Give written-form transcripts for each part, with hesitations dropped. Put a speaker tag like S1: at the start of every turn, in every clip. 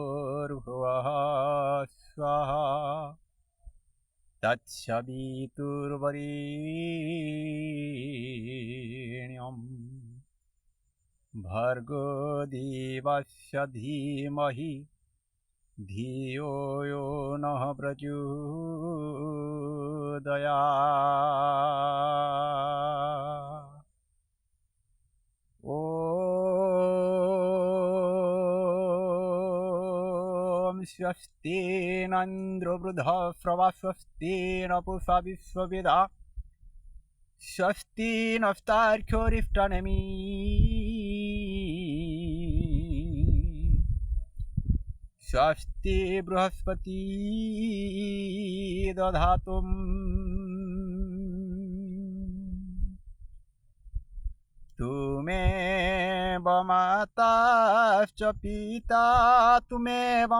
S1: भूर्भुवः स्वः तत्सवितुर्वरेण्यं भर्गो देवस्य धीमहि धियो यो नः प्रचोदयात्। ॐ स्वस्तिनिन्द्रो वृद्धश्रवा स्वस्तिन पूषा विश्ववेदाः स्वस्ति नस्तार्क्ष्योऽरिष्टनेमिः स्वस्ति बृहस्पति दधातु तुमेव माताश्च पिता तुमेव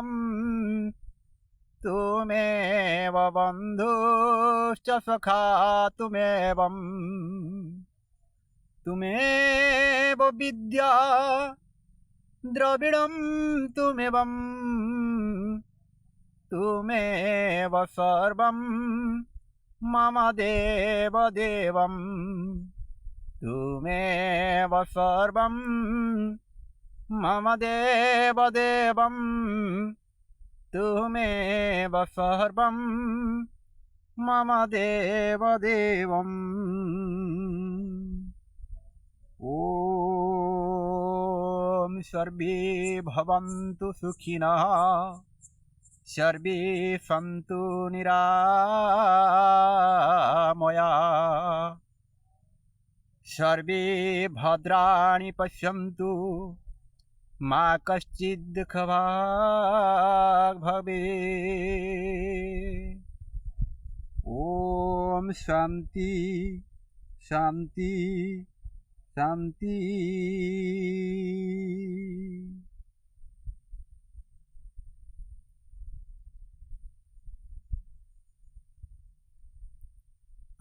S1: बन्धुश्च सखा तुमेव विद्या द्रविणं तुमेव सर्वं मम देवदेवं तुमेव सर्वं मम देवदेवं तुमेव सर्वं मम देवदेवम्। ॐ सर्वे भवन्तु सुखिनः सर्वे सन्तु निरामयाः सर्वे भद्राणि पश्यन्तु मा कश्चित् दुःखभाग् भवेत्। ॐ शान्ति शान्ति शान्ति।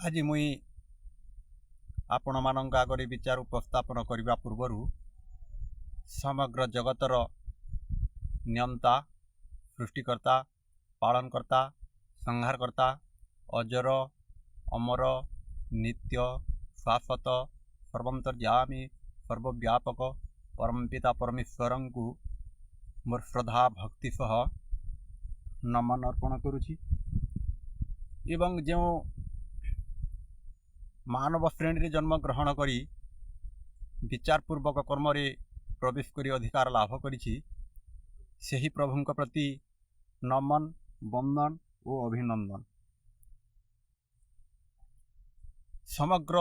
S1: आज मुई आपण मानक आगे विचार उपस्थापन करने पूर्वर समग्र जगतर नियंता सृष्टिकर्ता पालनकर्ता संहारकर्ता अजर अमर नित्य शाश्वत सर्वंतर्यामी सर्वव्यापक परमपिता परमेश्वर को मोर श्रद्धा भक्ति सह नमन अर्पण करुछि एवं जो मानव श्रेणी जन्म ग्रहण करी विचारपूर्वक कर्म रे प्रवेश करी अधिकार लाभ करिछि सेही प्रभुंक प्रति नमन वंदन और अभिनंदन। समग्र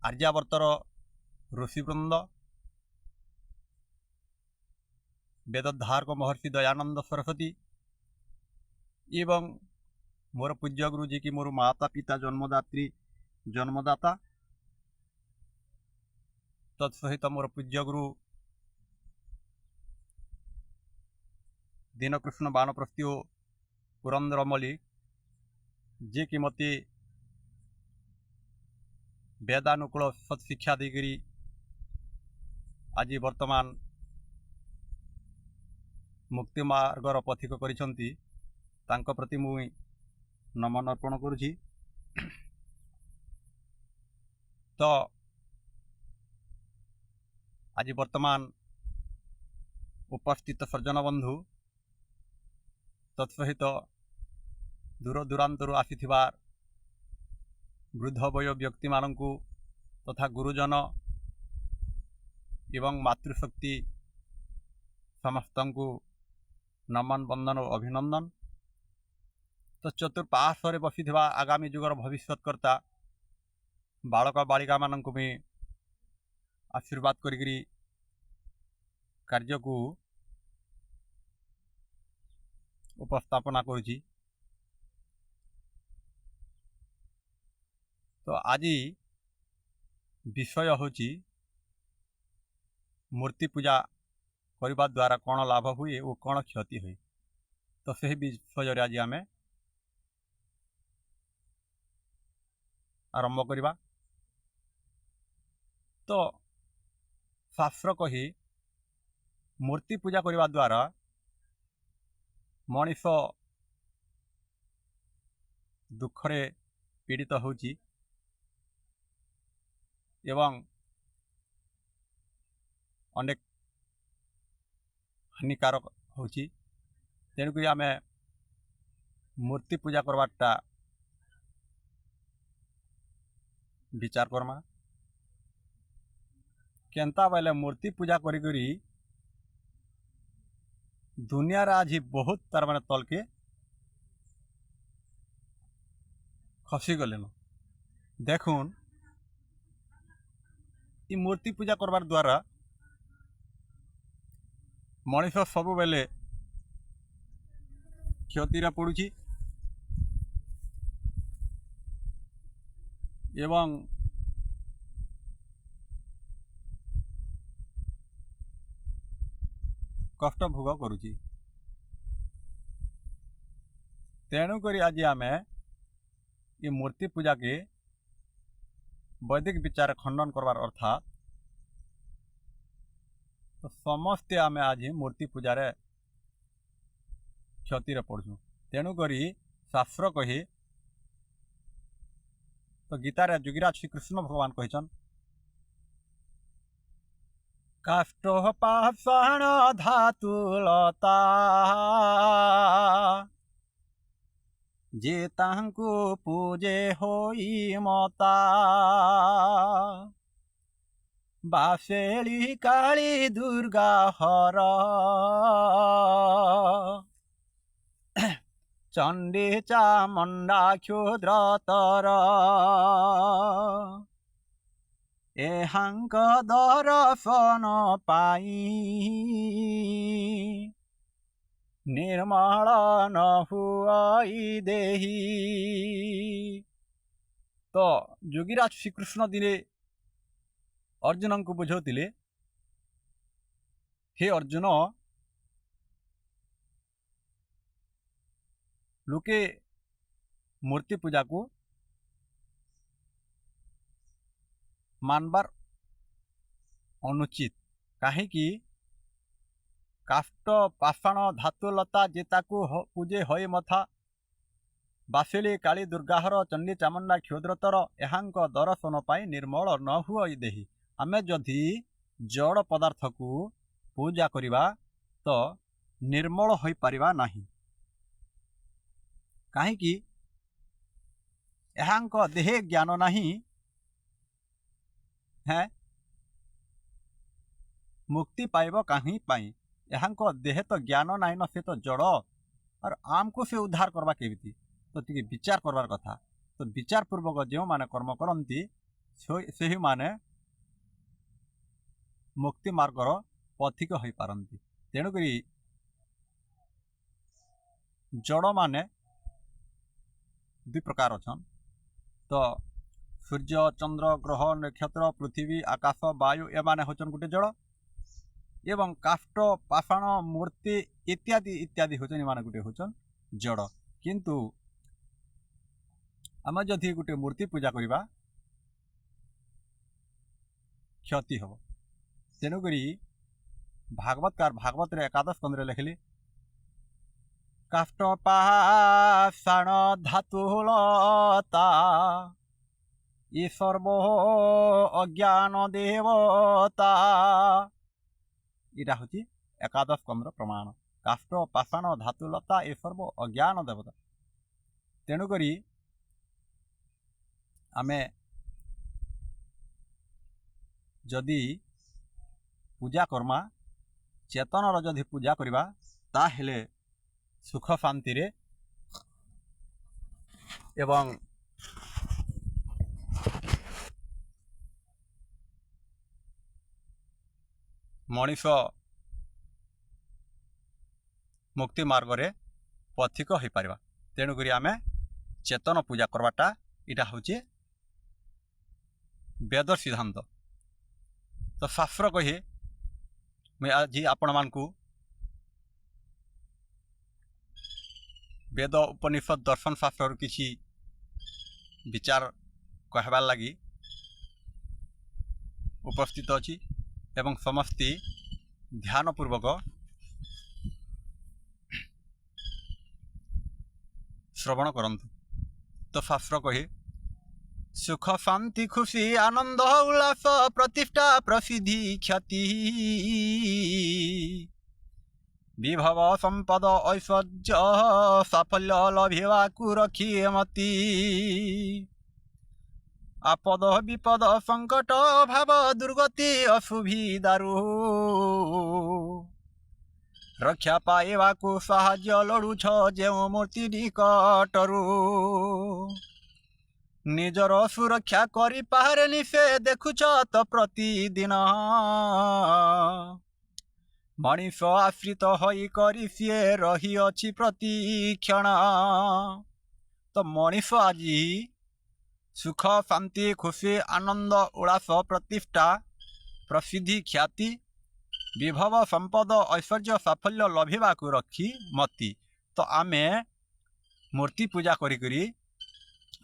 S1: आर्यावर्तर ऋषिवृंद वेदोद्धारक महर्षि दयानंद सरस्वती एवं मोर पूज्य गुरु जी की मोर माता पिता जन्मदात्री जन्मदाता तत्सहित मोर पूज्य गुरु दीनकृष्ण बाणप्रस्थी पुरंदर मल्लिक जे कि मते वेदानुकूल सत्शिक्षा देकरी आज वर्तमान मुक्ति मार्गर पथिक करिसंती तांको प्रति मुई नमन अर्पण करुछि। तो आज वर्तमान उपस्थित सज्जन बंधु तत्सहित दूर दूरांतर आसीथिबा वृद्ध वय व्यक्ति मानंकु तथा गुरुजन एवं मातृशक्ति ସମସ୍ତଙ୍କୁ ନମନ ବନ୍ଦନ ଓ ଅଭିନନ୍ଦନ। ତ ଚତୁଃପାର୍ଶ୍ୱରେ ବସିଥିବା ଆଗାମୀ ଯୁଗର ଭବିଷ୍ୟତକର୍ତ୍ତା ବାଳକ ବାଳିକାମାନଙ୍କୁ ବି ଆଶୀର୍ବାଦ କରିକିରି କାର୍ଯ୍ୟକୁ ଉପସ୍ଥାପନା କରୁଛି। ତ ଆଜି ବିଷୟ ହେଉଛି ମୂର୍ତ୍ତି ପୂଜା କରିବା ଦ୍ୱାରା କ'ଣ ଲାଭ ହୁଏ ଓ କ'ଣ କ୍ଷତି ହୁଏ। ତ ସେହି ବିଷୟରେ ଆଜି ଆମେ ଆରମ୍ଭ କରିବା। ତ ଶାସ୍ତ୍ର କହି ମୂର୍ତ୍ତି ପୂଜା କରିବା ଦ୍ୱାରା ମଣିଷ ଦୁଃଖରେ ପୀଡ଼ିତ ହେଉଛି ଏବଂ ଅନେକ ହାନିକାରକ ହେଉଛି। ତେଣୁକରି ଆମେ ମୂର୍ତ୍ତି ପୂଜା କରବାରଟା ବିଚାର କର୍ମା। କେନ୍ତା ବୋଇଲେ ମୂର୍ତ୍ତି ପୂଜା କରିକରି ଦୁନିଆରେ ଆଜି ବହୁତ ତାର ମାନେ ତଲକେ ଖସିଗଲେନ। ଦେଖୁନ୍ ଇ ମୂର୍ତ୍ତି ପୂଜା କରବାର୍ ଦ୍ୱାରା ମଣିଷ ସବୁବେଲେ କ୍ଷତିରେ ପଡ଼ୁଛି ଏବଂ କଷ୍ଟ ଭୋଗ କରୁଛି। ତେଣୁକରି ଆଜି ଆମେ ଏ ମୂର୍ତ୍ତି ପୂଜାକେ ବୈଦିକ ବିଚାର ଖଣ୍ଡନ କରବାର୍ ଅର୍ଥାତ୍ ତ ସମସ୍ତେ ଆମେ ଆଜି ମୂର୍ତ୍ତି ପୂଜାରେ କ୍ଷତିରେ ପଡ଼ୁଛୁ। ତେଣୁକରି ଶାସ୍ତ୍ର କହି ତ ଗୀତାରେ ଯୋଗୀରାଜ ଶ୍ରୀକୃଷ୍ଣ ଭଗବାନ କହିଛନ୍ କାଷ୍ଠ ପାଷାଣ ଧାତୁ ଲତା ଯେ ତାଙ୍କୁ ପୂଜେ ହୋଇ ମତା ବାସେଳି କାଳି ଦୁର୍ଗା ହର ଚଣ୍ଡୀ ଚାମଣ୍ଡା କ୍ଷୁଦ୍ରତର ଏହାଙ୍କ ଦର୍ଶନ ପାଇ ନିର୍ମଳ ନ ହୁଅଇ ଦେହି। ତ ଯୋଗୀରାଜ ଶ୍ରୀକୃଷ୍ଣ ଦିନେ ଅର୍ଜୁନଙ୍କୁ ବୁଝାଉଥିଲେ, ହେ ଅର୍ଜୁନ, ଲୋକେ ମୂର୍ତ୍ତି ପୂଜାକୁ ମାନବାର ଅନୁଚିତ। କାହିଁକି? କାଷ୍ଠ ପାଷାଣ ଧାତୁ ଲତା ଯେ ତାକୁ ପୂଜେ ହୋଇ ମଥା ବାସେଳି କାଳି ଦୁର୍ଗାହର ଚଣ୍ଡୀ ଚାମଣ୍ଡା କ୍ଷୁଦ୍ରତର ଏହାଙ୍କ ଦର୍ଶନ ପାଇଁ ନିର୍ମଳ ନ ହୁଅଇ ଦେହି। ଆମେ ଯଦି ଜଡ଼ ପଦାର୍ଥକୁ ପୂଜା କରିବା ତ ନିର୍ମଳ ହୋଇପାରିବା ନାହିଁ। କାହିଁକି? ଏହାଙ୍କ ଦେହେ ଜ୍ଞାନ ନାହିଁ, ମୁକ୍ତି ପାଇବ କାହିଁ ପାଇଁ? ଏହାଙ୍କ ଦେହେ ତ ଜ୍ଞାନ ନାହିଁ ନ, ସେ ତ ଜଡ଼, ଆର୍ ଆମକୁ ସେ ଉଦ୍ଧାର କରବା କେମିତି? ତ ଟିକେ ବିଚାର କରବାର କଥା। ତ ବିଚାର ପୂର୍ବକ ଯେଉଁମାନେ କର୍ମ କରନ୍ତି ସେହିମାନେ ମୁକ୍ତି ମାର୍ଗର ପଥିକ ହୋଇପାରନ୍ତି। ତେଣୁକରି ଜଡ଼ମାନେ ଦୁଇ ପ୍ରକାର ଅଛନ୍। ତ ସୂର୍ଯ୍ୟ ଚନ୍ଦ୍ର ଗ୍ରହ ନକ୍ଷତ୍ର ପୃଥିବୀ ଆକାଶ ବାୟୁ ଏମାନେ ହେଉଛନ୍ ଗୋଟେ ଜଡ଼, ଏବଂ କାଷ୍ଠ ପାଷାଣ ମୂର୍ତ୍ତି ଇତ୍ୟାଦି ଇତ୍ୟାଦି ହେଉଛନ୍ ଏମାନେ ଗୋଟେ ହେଉଛନ୍ ଜଡ଼। କିନ୍ତୁ ଆମେ ଯଦି ଗୋଟେ ମୂର୍ତ୍ତି ପୂଜା କରିବା କ୍ଷତି ହେବ। ତେଣୁକରି ଭାଗବତକାର ଭାଗବତରେ ଏକାଦଶ ସ୍କନ୍ଧରେ ଲେଖିଲେ କାଷ୍ଠ ପାଷାଣ ଧାତୁ ଲତା ଇ ସର୍ବ ଅଜ୍ଞାନ ଦେବତା। ଏଇଟା ହେଉଛି ଏକାଦଶ ସ୍କନ୍ଧର ପ୍ରମାଣ। କାଷ୍ଠ ପାଷାଣ ଧାତୁ ଲତା ଏ ସର୍ବ ଅଜ୍ଞାନ ଦେବତା। ତେଣୁକରି ଆମେ ଯଦି ପୂଜା କର୍ମା चेतनर जदि पूजा करवा ताहेले सुख शांति रे एवं मनीष मुक्ति मार्ग रे पथिक हो पार। तेणुक आम चेतन पूजा करवाटा इटा हूँ वेद सिद्धांत। तो शास्त्र कहे मैं आज आपण मानकु वेद उपनिषद दर्शन शास्त्र किसी विचार कहबार लगी उपस्थित अच्छी एवं समस्ते ध्यानपूर्वक श्रवण करंतु। तो शास्त्र कहे सुख शांति खुशी आनंद उल्लास प्रतिष्ठा प्रसिद्धि ख्याति विभव संपद ऐश्वर्य साफल्य लभिवाकु रखिए मति आपद विपद संकट अभाव दुर्गति असुविधारू रक्षा पाइबाकु साहाय्य लड़ुछ जो मूर्ति निकटरू निजर सुरक्षा करि पारेनि से देखुछ तो प्रतिदिन मनीष आश्रित होई करि सी रही अछि प्रतिक्षण। तो मनीष आज सुख शांति खुशी आनंद उल्लास प्रतिष्ठा प्रसिद्धि ख्याति विभव संपद ऐश्वर्य साफल्य लभिवाकु रखी मति। तो आमे मूर्ति पूजा करी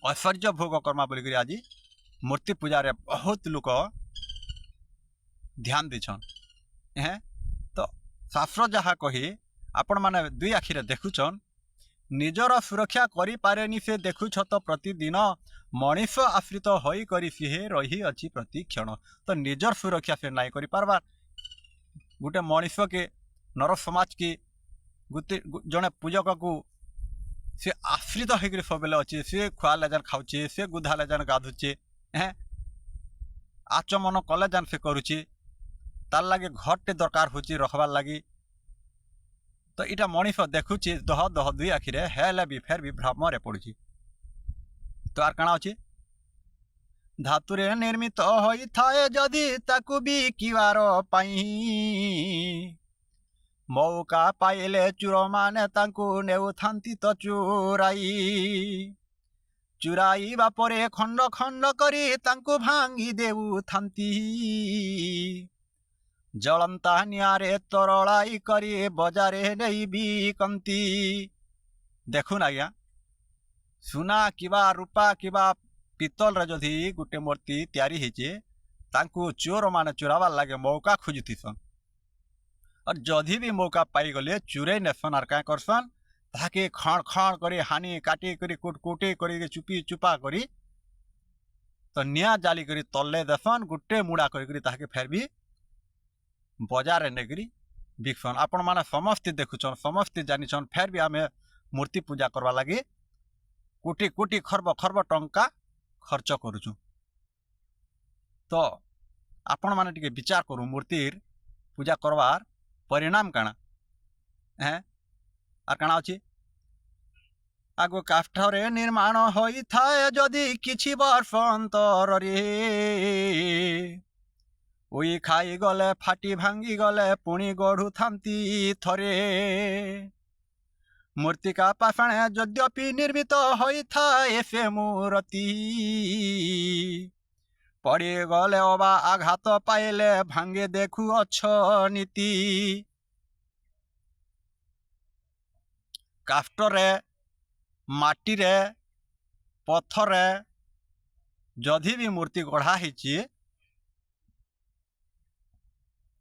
S1: ऐश्वर्य भोग कर्मा बोलिक आज मूर्ति पूजा रे बहुत लोक ध्यान देछन हैं। तो शास्त्र जहाँ कही आपण माने दुई आखिरे देखुछन निजर सुरक्षा करि पारेनि से देखुछ तो प्रतिदिन मनीष आश्रित होई करि सी रही अछि प्रतिक्षण। तो निजर सुरक्षा से नाई करि पारबार गोटे मनीष के नर समाज के गोटे जड़े पूजक को सी आश्रित होकर सब अच्छे सी खुआले जान खाऊे सी गुधाले जान गाधुचे हैं आचमन कले जान से करुचे तार लगे घरटे दरकार हो रखबार लगी। तो इटा मनीष देखुचे दह दह दुई आखिरे हेले भी फेर भी भ्रमरे पड़ुची। तो आर काना अच्छे धातुरे निर्मित होई थाए जदि ताकु बिकिबार पाई मौका पाइले चोर माने तांकु नेउथांती तो चुराई बापरे खंड खंड करी तांकु भांगी देउथांती जलंता नियारे तरलाई करी बजारे नहीं बिकंती। देखुन आज्ञा सुना किबा रूपा किबा पितल रे जदि गोटे मूर्ति तैयारी होचे तांकु चोर माने चुरावार लगे मौका खोजुथीसन और जदि भी मौका पाई गले चुरे नेसन आर क्या करसन ताके खण खण करी हानि काटी करी कुटे करी चुपी चुपा करी तो निया जाली करी तले देसन गोटे मुड़ा करी ताके फेर भी बजार नेकरी बिकसन। आपण माने समस्ते देखुछन समस्ते जानिछन फेर भी आमे मूर्ति पूजा करवा लगी कोटी कोटी खरब खरब टंका खर्च करुछु। तो आपण माने टिके विचार करू मूर्तिर पूजा करवार परिणाम काना हैं आर काना अछि आगो काष्ठरे निर्माण होई थाए जदि किछि वर्ष अंतर रे ओई खाई गले फाटी भांगी गले पुणी गढ़ु थांती थरे मूर्तिका पाषाण यद्यपि निर्मित होई थाए से मूर्ति पड़ी गले अबा आघात पाइले भांगे देखु अच्छ नीति काष्ठरे माटी रे पत्थर रे जदि भी मूर्ति गढ़ा हिची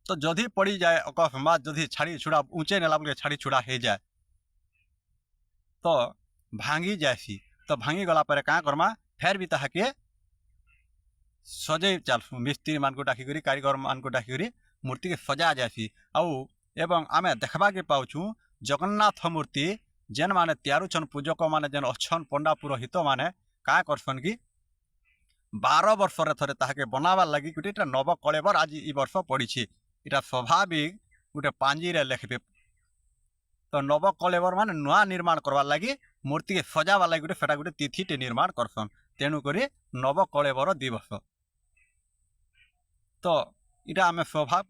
S1: तो जदि पड़ी जाए अकस्मात जदि छाड़ी छुड़ा ऊंचे नेला बोले छाड़ी छुड़ा हो जाए तो भांगी जाएसी। तो भांगी गला पर क्या करमा फेर भी ताके सजे चलसु मिस्त्री मान को डाकिक कारीगर मान को डाकिक मूर्ति के सजा जाएसी। आउ एवं आमे देखबा के पाउछु जगन्नाथ मूर्ति जेन माने तैयारुछन पूजक माने जेन अच्छन पंडा पुरोहित माने क्या करसन कि 12 वर्ष रे थरे ताके बनावार लगी गोटे नव कलेबर आज ई वर्ष पड़ी इटा स्वाभाविक गोटे पांजीरे लिखबे तो नवकलेवर मान नुआ निर्माण करवार लगी मूर्ति के सजावार लगी गोटे गोटे तिथिटे निर्माण करसन तेणुक नवकलेवर दिवस तो इटा आम स्वभाव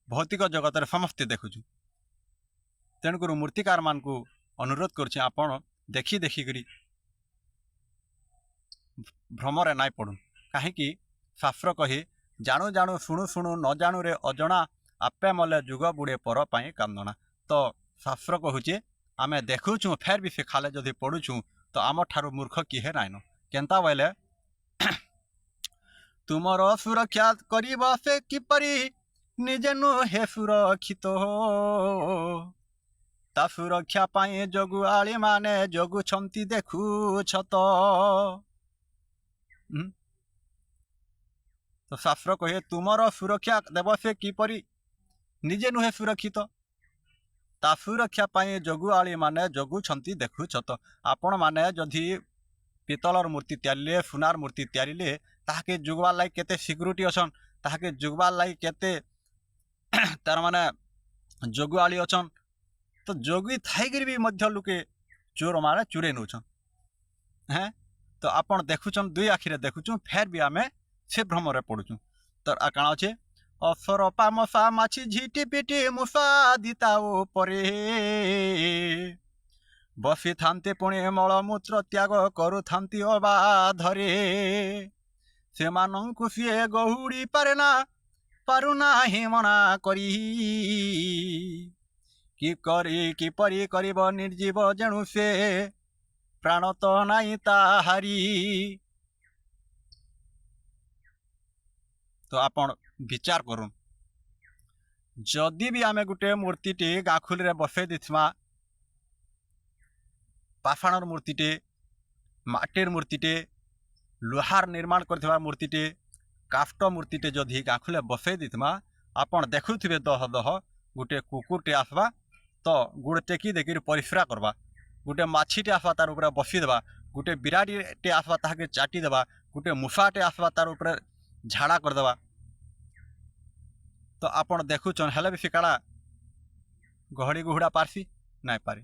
S1: भौतिक जगत में समस्ते देखुचु तेणुक मूर्तिकार मान को अनुरोध करुचे आपण देखी देखिकी भ्रमरे नाई पड़ुन कहीं शास्त्र कही जाणु जाणु शुणु शुणु न जाणु रे अजणा आपे मले जुग बुड़े पर पाई कांदना तो शास्त्र कहूचे आमे देखुचु फेर भी से खाले जदि पढ़ुचु तो आम ठारू मूर्ख किहे नाइन केंता बोले तुमर सुरक्षा करिब से किपरि निजे नुहे सुरक्षित ता सुरक्षा पाई जगुआली माने जगुछंती देखुछत तो शास्त्र कहे तुमर सुरक्षा देव से किपरि निजे नुहे सुरक्षित ता सुरक्षा पाई जगुआली माने जगुछंती देखुछत आपण माने जदि पितलर मूर्ति तैयारिले सुनार मूर्ति तैयारिले ताके जुगवार लागी केते सिक्यूरिटी अछन ताके जुगवार लागी केते तार माने जगुआली अछन तो जगी थाइकर भी मध्य लोके चोर माने चुरे नौछन हैं तो आपण देखुछन दुई आखिरे देखुछन फेर भी आमे से भ्रमरे पड़ुछन तो काण अच्छे असरपा मशा माछी झिटी पिटी मुसा दिता उपरे बसी थांते पुणे मलमूत्र त्याग करू थांती अबाधरे सेमानंकु सिए गहुड़ी पारेना पारुना हिमना करी किपरि करिब निर्जीव जेणु से प्राण तो नाई ताहारी तो आपण विचार करूँ जदि भी आमे गुटे मूर्तिटे गाखुल बसई देथिमा पाषाणर मूर्तिटे माटीर मूर्तिटे लोहार निर्माण करथिबा मूर्तिटे काष्ठ मूर्तिटे जदि गाखुले बसई देथिमा आपण देखुथिबे दह दह गुटे कुकुरटे आसबा तो गुड़ टेकी देखिर परिश्रा करवा गोटे माछीटे आसवा तार ऊपर बसीदेवा गोटे बिराड़ीटे आसवा ताके चाटीदेवा गोटे मूषाटे आसवा तार ऊपर झाड़ा करदेवा तो आपण देखुचन हेले भी से काड़ा गहड़ी गुहुड़ा पारसी नाई पारे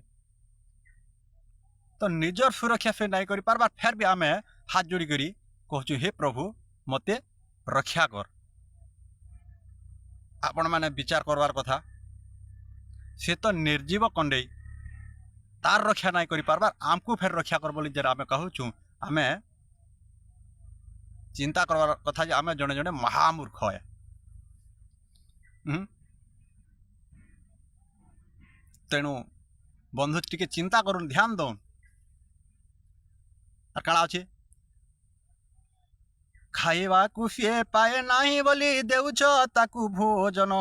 S1: तो निजर सुरक्षा से नाई करि पारबा फेर भी आमे हाथ जोड़ी करी कहचु हे प्रभु मते रक्षा कर आपण माने विचार करवार कथा से तो निर्जीव कंडे तार रक्षा नाई करि पारबार आमको फेर रक्षा कर बोली जरा आमे कहूचु आमे चिंता करवार कथा जे आमे जने जने महामूर्ख है तेणु बंधु टिके चिंता करूँ ध्यान दौन और काणा अच्छे खाइबा को सी पाए नाही बोली देउछ ताकू भोजन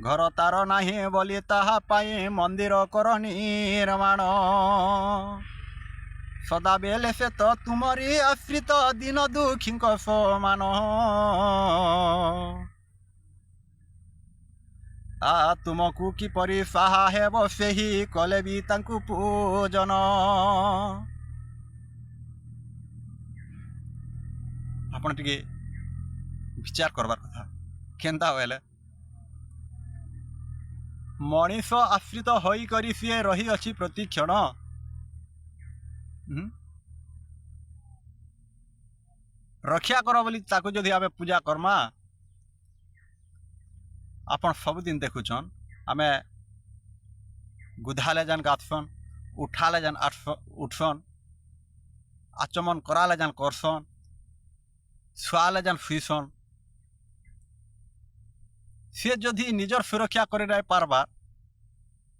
S1: घर तार नाही बोली ताहा पाई मंदिर कर निर्माण सदा बेले से तो तुमरी आश्रित दिन दुखी समान आ तुमको किपरि साहा हेब सेही कले भी तांकु पूजन आपण टिके विचार करबार कथा केंता होले मनीष आश्रित होई करी सी रही अछि प्रति क्षण रक्षा कर बोली ताकू जदि आमे पूजा करमा आपण सबुदिन देखुछन आमे गुधाले जान गाथसन उठाले जान उठसन आचमन कराले जान करसन शुआले जान शुईसन सी जदि निजर सुरक्षा कर नहीं पारबा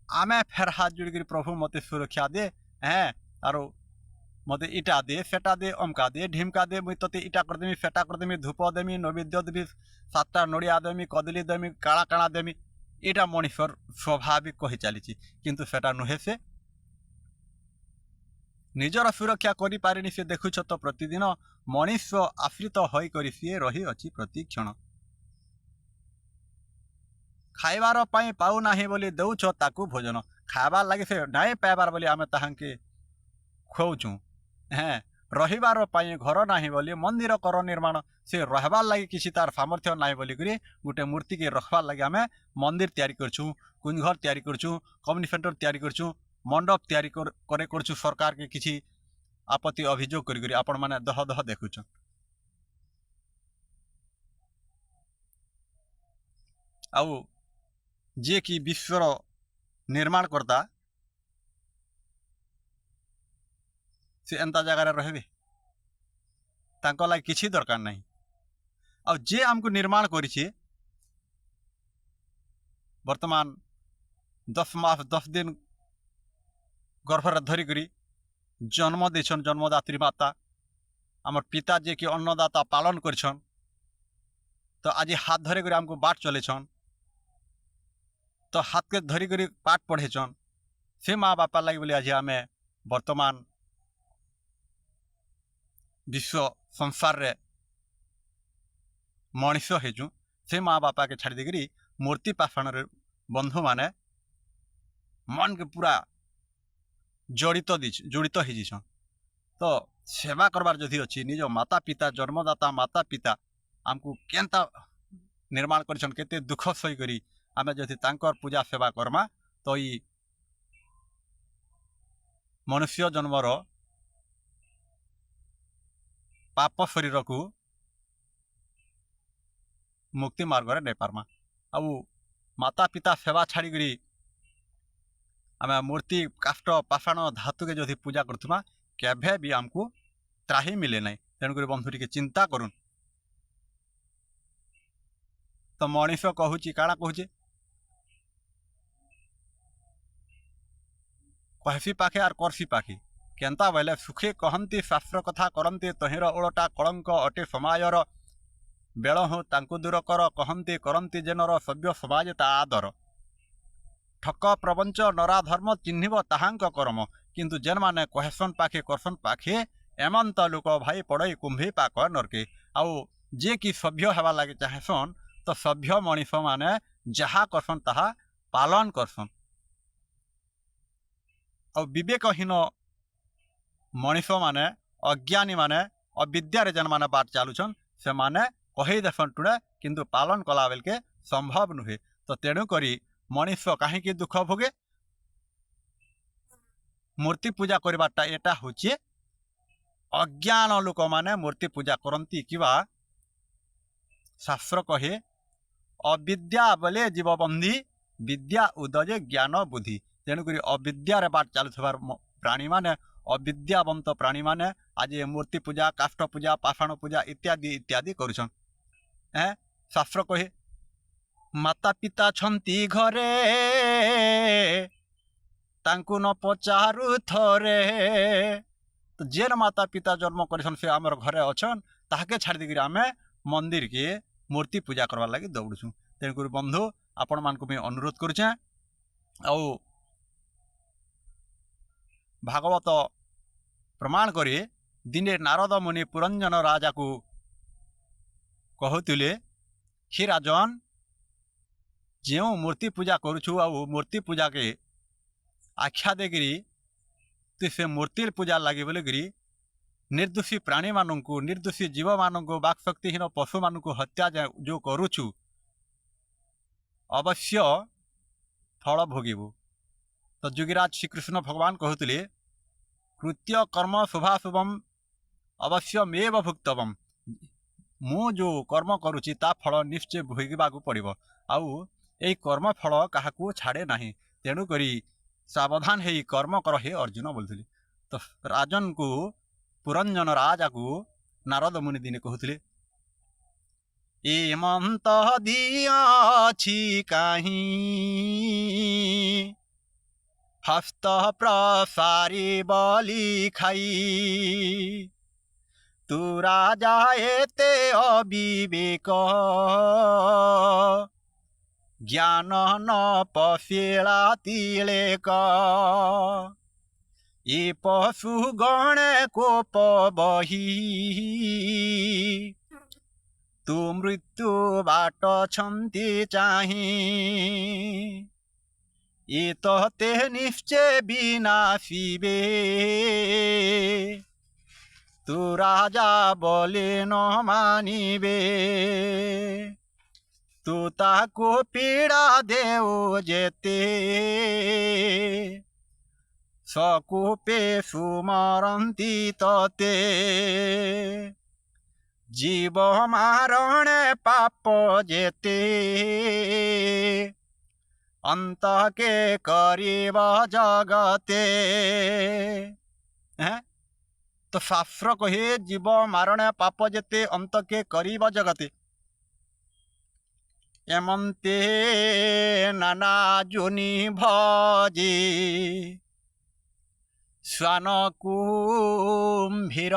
S1: आमे फेर हाथ जोड़ प्रभु मते सुरक्षा दे हैं आरो मते इटा दे सेटा दे अमका दे ढिमका दे मुई तते इटा करदेमी सेटा करदेमी धूप देमी नैवेद्य देवी 7टा नड़िया देमी कदली देमी काड़ा काड़ा देमी इटा मनीषर स्वाभाविक कही चली किंतु सेटा नुहे से निजर सुरक्षा करि पारिनी से देखुछ तो प्रतिदिन मनीष आश्रित होई करी सी रही अछि प्रति क्षण खाइबार पाई पाऊ नाही बोली देउछ ताकू भोजन खाइबार लगे से नाई पाइबार बोली आमे ताहांके खुआउछु हैं रहिबार पाई घर नाही बोली मंदिर कर निर्माण से रहबार लगी किसी तार सामर्थ्य नाही बोली करी गोटे मूर्ति के रखबार लगी आम मंदिर तैयारी करछू कुंज घर तैयारी करछू कम्युनिटी सेंटर तैयारी करछू मंडप तैयारी करछू सरकार के किसी आपत्ति अभियोग करी आपण माने दह दह देखुछ। आउ जे कि विश्वर निर्माण करता से एंता जगार रहे तांको लाग किसी दरकार नहीं। आ जे आमको निर्माण करिछि वर्तमान 10 मास 10 दिन गर्भर धरिकरी जन्म देछन जन्मदात्री माता आमर पिता जे कि अन्नदाता पालन करछन तो आज हाथ धरे कर आमको बाट चलेछन तो हाथ के धरी कर पाठ पढ़ेछन से माँ बापा लगे बोले आज आम वर्तमान विश्व संसार रे मनीष हेजु से माँ बापा के छाड़ी देकरी मूर्ति पाषाण बंधु माने मन के पूरा जड़ित हो तो सेवा करबार जदि अच्छी निज माता पिता जन्मदाता माता पिता आमको केनता निर्माण करछन केते दुख सही करी आमे जदि तांकर पूजा सेवा करमा तो ई मनुष्य जन्मर पाप शरीर को मुक्ति मार्ग रे नहीं पारमा। आउ माता पिता सेवा छाड़ी करी आमे मूर्ति काष्ठ पाषाण धातु के जदि पूजा करथुमा केभे भी आमको त्राही मिले नहीं। तेणुक बंधु टिके चिंता करूँ तो मनीष कहूँ काଣା कहूचे कहसी पाखे आर करसी पाखी केन्ता बोले सुखे कहती शास्त्र कथा करती तहिर ओलटा कलंक अटे समायर बेल हो तांकु दूर कर कहती करती जेनर सभ्य समाज ता आदर ठक प्रपंच नराधर्म चिन्हिब ताहांक कर्म किंतु जेन माने कहसन पाखे करसन पाखे एमंत लोक भाई पड़ई कुंभी पाक नरके। आउ जे कि सभ्य हेबा लगे चाहेसन तो सभ्य मनीष माने जहा करसन ताहा पालन करसन और विवेकहीन मनीष माने अज्ञानी माने अविद्यारे जेन माने बाट चालुछन से माने कही देसन टुणे किंतु पालन कला बेल के संभव नुहे। तो तेणु करी मनीष कहीं दुख भोगे मूर्ति पूजा करवाटा एटा होची अज्ञान लोक माने मूर्ति पूजा करती किबा शास्त्र कहे अविद्या बोले जीवबंधी विद्या उदजे ज्ञान बुद्धि। तेणुक अविद्यार बाट चलुथबार प्राणी माने अविद्यावंत प्राणी माने आज मूर्ति पूजा काष्ठ पूजा पाषाण पूजा इत्यादि इत्यादि करुछन। शास्त्र कहे माता पिता छंती घरे तांकु न पचारु थरे तो जेन माता पिता जन्म करछन से आमर घरे अछन ताहाके छाड़ देकरी आमे मंदिर के मूर्ति पूजा करवार लगी दौड़ुछू। तेणुक बंधु आपण मान को अनुरोध करुचे आउ भागवत प्रमाण करी दिने नारद मुनि पुरंजन राजा को कहते कि राजन जो मूर्ति पूजा करुछु आ मूर्ति पूजा के आख्या देकरी तो से मूर्ति पूजा लगे बोलिकी निर्दोषी प्राणी मानू निर्दोषी जीव मानू बाक शक्तिहीन पशु मानू हत्या जो करुछु अवश्य फल भोगीबू। तो जोगीराज श्रीकृष्ण भगवान कहते कृत्य कर्म शुभाशुभम अवश्यमेव भुक्तव्यम मु जो कर्म करुची ता फल निश्चय भोगवाक पड़ो आउ यही कर्म फल क्या छाड़े ना। तेणु करी सावधान है कर्म कर हे अर्जुन बोलते। तो राजन को पुरंजन राजा को नारद मुनि दिने कहते एमंत दियाछि काहीं हस्त प्रसारी बलि खाई तू राजा एते अविवेक ज्ञान न पशेला तिलेक ये पशु गणे कोप बही तू मृत्यु बाट छंती चाही ये तो ते निश्चय विनाशिबे तू राजा बोली न मानिबे तू ताकू पीड़ा देऊ जेते सकूपे सुमरंती तते जीव मारणे पाप जेते अंत के करीब जगते। तो शास्त्र कहे जीव मारणे पाप जेते अंत के करीब जगते एमंते नाना जुनि भजी श्वान कुम्भीर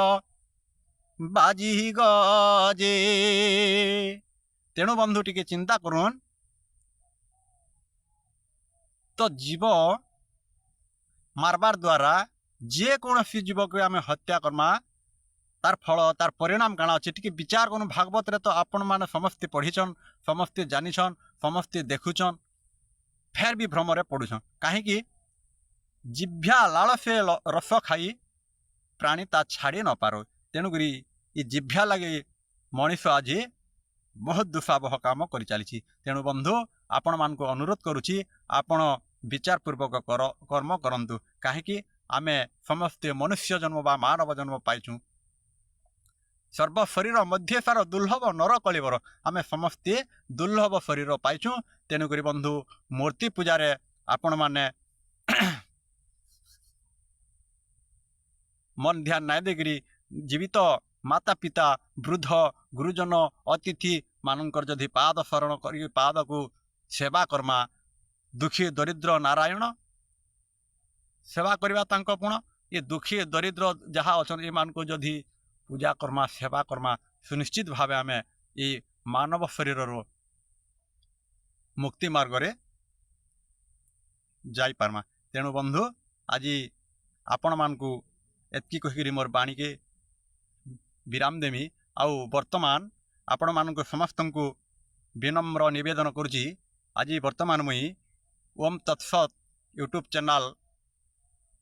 S1: बाजी गजे। तेणु बंधु टिके चिंता करून् तो जीव मारबार द्वारा जे कौन सी जीव को आम हत्या करमा तार फल तार परिणाम काण अच्छे टी विचार करूँ। भागवत रे तो आपण मैंने समस्ते पढ़ीछन समस्ते जानिछन समस्ते देखुछन फेर भी भ्रम पड़ुछन कहीं जिभ्या लाल से रस खाई प्राणी ता छाड़ी न पारो। तेणुक ये जिभ्या लगे मनीष आज बहुत दुस्साहस काम कर चली। तेणु बंधु आपण मान को अनुरोध करुच्ची आपण विचारपूर्वक कर्म करंतु कहीं आमे समस्ते मनुष्य जन्म बा मानव जन्म पाइछू सर्व शरीर मध्य सार दुर्लभ नर कलिवर आमे समस्ते दुर्लभ शरीर पाइछू। तेणुक बंधु मूर्ति पूजार आपण माने मन ध्यान नाई देकरी जीवित माता पिता वृद्ध गुरुजन अतिथि मानकर जदि पाद शरण कर पाद को सेवा करमा दुखी दरिद्र नारायण सेवा करवा तांको पुण ये दुखी दरिद्र जहाँ अच्छा ये मान को जदि पूजा करमा सेवा करमा सुनिश्चित भाव आम ये मानव शरीर मुक्ति मार्ग रे जाई पारमा। तेणु बंधु आज आपण मान को एतकी कहीकि मोर बाणी के विराम देमी। आउ वर्तमान आपण मान समस्त को विनम्र निवेदन करुच्ची आज वर्तमान मुई ओम तत्सत यूट्यूब चैनल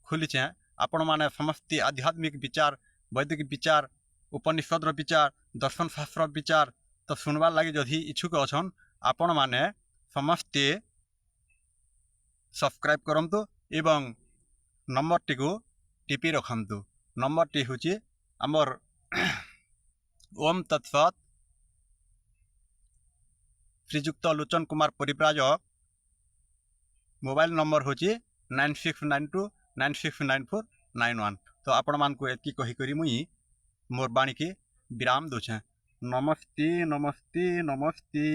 S1: खोलीचे। आपण माने समस्ते आध्यात्मिक विचार वैदिक विचार उपनिषद विचार दर्शन शास्त्र विचार तो सुनवार लगी जदि इच्छुक अछन आपण माने समस्ते सब्सक्राइब करंतु एवं नंबर टी को टिपी रखंतु। नंबर टी हूँ आमर ओम तत्सत श्रीजुक्त लोचन कुमार परिव्राजक मोबाइल नंबर हूँ 9692969491। तो आपण मान को एतकी कहीकि मुई मोर बाणी के विराम दूचे। नमस्ते नमस्ते नमस्ते।